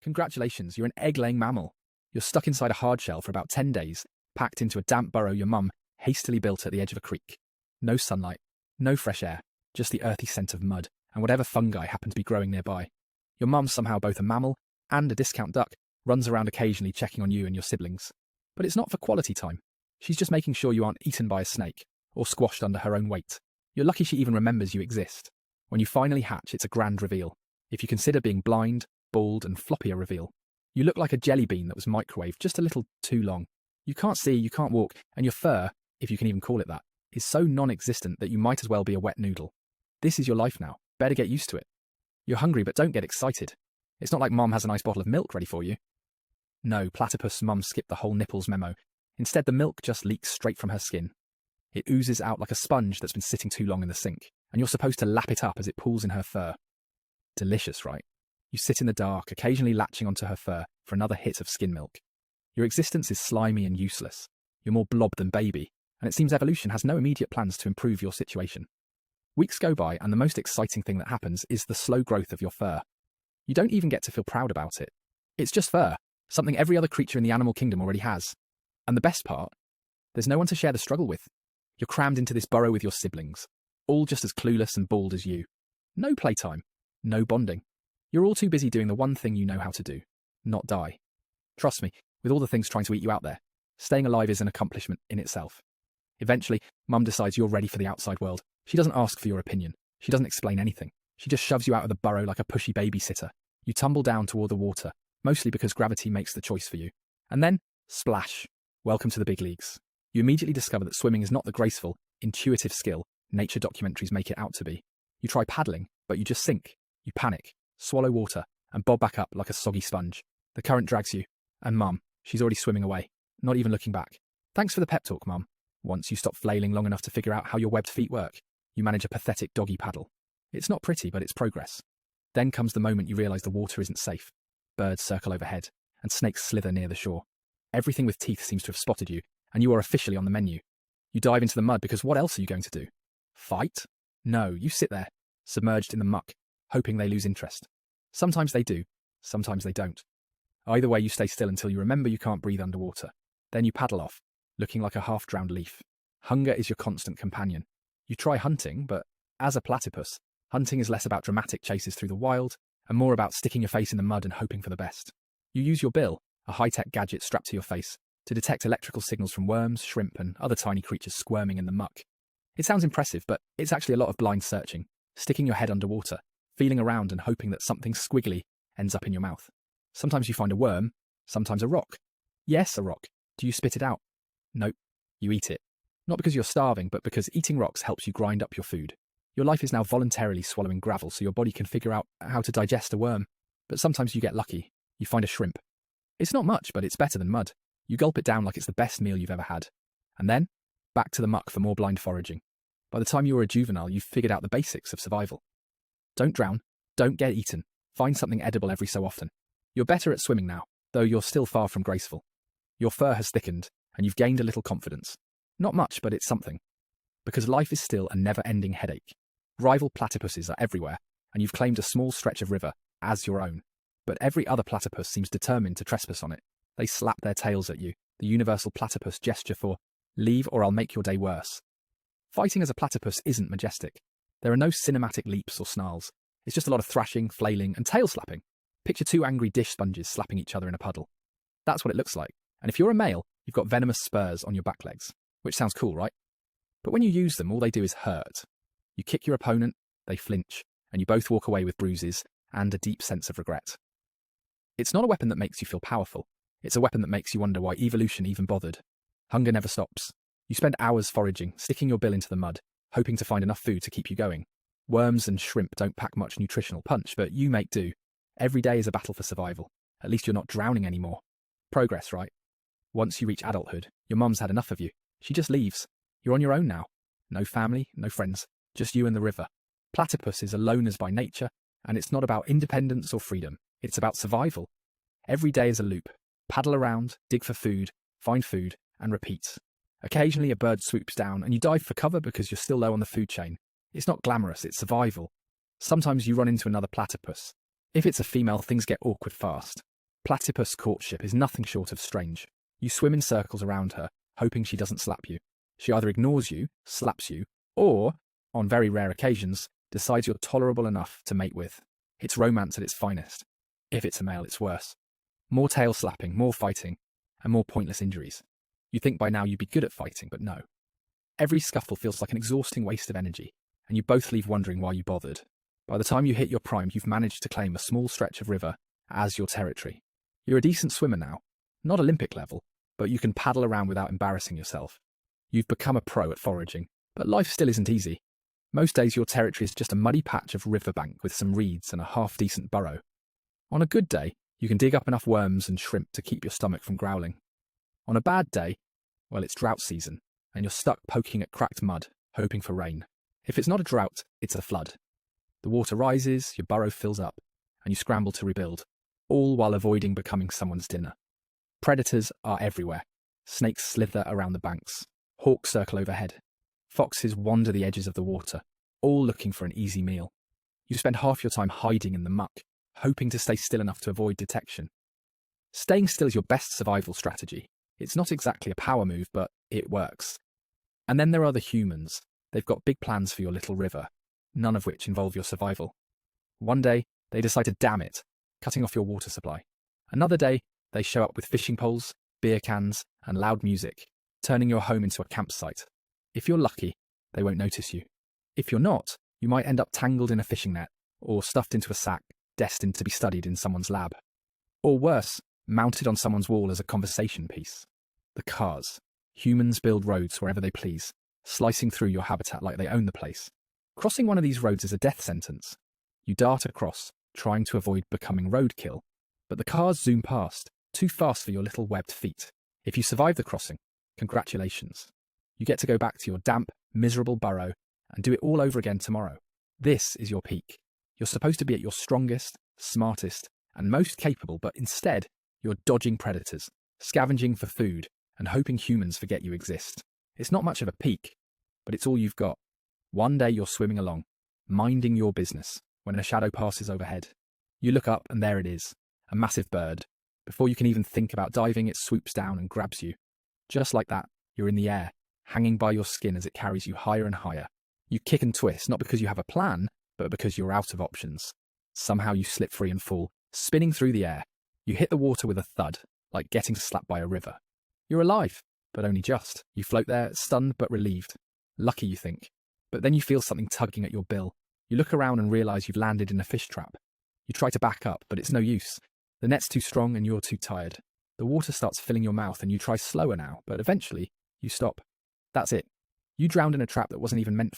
Congratulations, you're an egg-laying mammal. You're stuck inside a hard shell for about 10 days, packed into a damp burrow your mum hastily built at the edge of a creek. No sunlight, no fresh air, just the earthy scent of mud and whatever fungi happen to be growing nearby. Your mum, somehow both a mammal and a discount duck, runs around occasionally checking on you and your siblings. But it's not for quality time. She's just making sure you aren't eaten by a snake or squashed under her own weight. You're lucky she even remembers you exist. When you finally hatch, it's a grand reveal. If you consider being blind, bald and floppy a reveal. You look like a jelly bean that was microwaved just a little too long. You can't see, you can't walk, and your fur, if you can even call it that, is so non-existent that you might as well be a wet noodle. This is your life now. Better get used to it. You're hungry, but don't get excited. It's not like Mom has a nice bottle of milk ready for you. No, Platypus Mum skipped the whole nipples memo. Instead, the milk just leaks straight from her skin. It oozes out like a sponge that's been sitting too long in the sink, and you're supposed to lap it up as it pools in her fur. Delicious, right? You sit in the dark, occasionally latching onto her fur for another hit of skin milk. Your existence is slimy and useless. You're more blob than baby, and it seems evolution has no immediate plans to improve your situation. Weeks go by, and the most exciting thing that happens is the slow growth of your fur. You don't even get to feel proud about it. It's just fur, something every other creature in the animal kingdom already has. And the best part? There's no one to share the struggle with. You're crammed into this burrow with your siblings, all just as clueless and bald as you. No playtime, no bonding. You're all too busy doing the one thing you know how to do, not die. Trust me, with all the things trying to eat you out there, staying alive is an accomplishment in itself. Eventually, Mum decides you're ready for the outside world. She doesn't ask for your opinion. She doesn't explain anything. She just shoves you out of the burrow like a pushy babysitter. You tumble down toward the water, mostly because gravity makes the choice for you. And then, splash. Welcome to the big leagues. You immediately discover that swimming is not the graceful, intuitive skill nature documentaries make it out to be. You try paddling, but you just sink. You panic, swallow water, and bob back up like a soggy sponge. The current drags you. And Mum, she's already swimming away, not even looking back. Thanks for the pep talk, Mum. Once you stop flailing long enough to figure out how your webbed feet work, you manage a pathetic doggy paddle. It's not pretty, but it's progress. Then comes the moment you realise the water isn't safe. Birds circle overhead, and snakes slither near the shore. Everything with teeth seems to have spotted you, and you are officially on the menu. You dive into the mud because what else are you going to do? Fight? No, you sit there, submerged in the muck, hoping they lose interest. Sometimes they do, sometimes they don't. Either way, you stay still until you remember you can't breathe underwater. Then you paddle off, looking like a half-drowned leaf. Hunger is your constant companion. You try hunting, but as a platypus, hunting is less about dramatic chases through the wild and more about sticking your face in the mud and hoping for the best. You use your bill, a high-tech gadget strapped to your face, to detect electrical signals from worms, shrimp, and other tiny creatures squirming in the muck. It sounds impressive, but it's actually a lot of blind searching, sticking your head underwater, feeling around and hoping that something squiggly ends up in your mouth. Sometimes you find a worm, sometimes a rock. Yes, a rock. Do you spit it out? Nope. You eat it. Not because you're starving, but because eating rocks helps you grind up your food. Your life is now voluntarily swallowing gravel so your body can figure out how to digest a worm. But sometimes you get lucky. You find a shrimp. It's not much, but it's better than mud. You gulp it down like it's the best meal you've ever had. And then, back to the muck for more blind foraging. By the time you were a juvenile, you've figured out the basics of survival. Don't drown. Don't get eaten. Find something edible every so often. You're better at swimming now, though you're still far from graceful. Your fur has thickened, and you've gained a little confidence. Not much, but it's something. Because life is still a never-ending headache. Rival platypuses are everywhere, and you've claimed a small stretch of river as your own. But every other platypus seems determined to trespass on it. They slap their tails at you, the universal platypus gesture for, leave or I'll make your day worse. Fighting as a platypus isn't majestic. There are no cinematic leaps or snarls. It's just a lot of thrashing, flailing, and tail slapping. Picture two angry dish sponges slapping each other in a puddle. That's what it looks like. And if you're a male, you've got venomous spurs on your back legs, which sounds cool, right? But when you use them, all they do is hurt. You kick your opponent, they flinch, and you both walk away with bruises and a deep sense of regret. It's not a weapon that makes you feel powerful. It's a weapon that makes you wonder why evolution even bothered. Hunger never stops. You spend hours foraging, sticking your bill into the mud, hoping to find enough food to keep you going. Worms and shrimp don't pack much nutritional punch, but you make do. Every day is a battle for survival. At least you're not drowning anymore. Progress, right? Once you reach adulthood, your mum's had enough of you. She just leaves. You're on your own now. No family, no friends, just you and the river. Platypus is a loners by nature, and it's not about independence or freedom. It's about survival. Every day is a loop. Paddle around, dig for food, find food, and repeat. Occasionally a bird swoops down and you dive for cover because you're still low on the food chain. It's not glamorous, it's survival. Sometimes you run into another platypus. If it's a female, things get awkward fast. Platypus courtship is nothing short of strange. You swim in circles around her, hoping she doesn't slap you. She either ignores you, slaps you, or, on very rare occasions, decides you're tolerable enough to mate with. It's romance at its finest. If it's a male, it's worse. More tail slapping, more fighting, and more pointless injuries. You'd think by now you'd be good at fighting, but no. Every scuffle feels like an exhausting waste of energy, and you both leave wondering why you bothered. By the time you hit your prime, you've managed to claim a small stretch of river as your territory. You're a decent swimmer now, not Olympic level, but you can paddle around without embarrassing yourself. You've become a pro at foraging, but life still isn't easy. Most days your territory is just a muddy patch of riverbank with some reeds and a half-decent burrow. On a good day, you can dig up enough worms and shrimp to keep your stomach from growling. On a bad day, well, it's drought season, and you're stuck poking at cracked mud, hoping for rain. If it's not a drought, it's a flood. The water rises, your burrow fills up, and you scramble to rebuild, all while avoiding becoming someone's dinner. Predators are everywhere. Snakes slither around the banks. Hawks circle overhead. Foxes wander the edges of the water, all looking for an easy meal. You spend half your time hiding in the muck, hoping to stay still enough to avoid detection. Staying still is your best survival strategy. It's not exactly a power move, but it works. And then there are the humans. They've got big plans for your little river, none of which involve your survival. One day, they decide to dam it, cutting off your water supply. Another day, they show up with fishing poles, beer cans, and loud music, turning your home into a campsite. If you're lucky, they won't notice you. If you're not, you might end up tangled in a fishing net, or stuffed into a sack, destined to be studied in someone's lab. Or worse, mounted on someone's wall as a conversation piece. The cars. Humans build roads wherever they please, slicing through your habitat like they own the place. Crossing one of these roads is a death sentence. You dart across, trying to avoid becoming roadkill, but the cars zoom past, too fast for your little webbed feet. If you survive the crossing, congratulations. You get to go back to your damp, miserable burrow and do it all over again tomorrow. This is your peak. You're supposed to be at your strongest, smartest, and most capable, but instead, you're dodging predators, scavenging for food, and hoping humans forget you exist. It's not much of a peak, but it's all you've got. One day you're swimming along, minding your business, when a shadow passes overhead. You look up and there it is, a massive bird. Before you can even think about diving, it swoops down and grabs you. Just like that, you're in the air, hanging by your skin as it carries you higher and higher. You kick and twist, not because you have a plan, but because you're out of options. Somehow you slip free and fall, spinning through the air. You hit the water with a thud, like getting slapped by a river. You're alive, but only just. You float there, stunned but relieved. Lucky, you think. But then you feel something tugging at your bill. You look around and realise you've landed in a fish trap. You try to back up, but it's no use. The net's too strong and you're too tired. The water starts filling your mouth and you try slower now, but eventually, you stop. That's it. You drowned in a trap that wasn't even meant for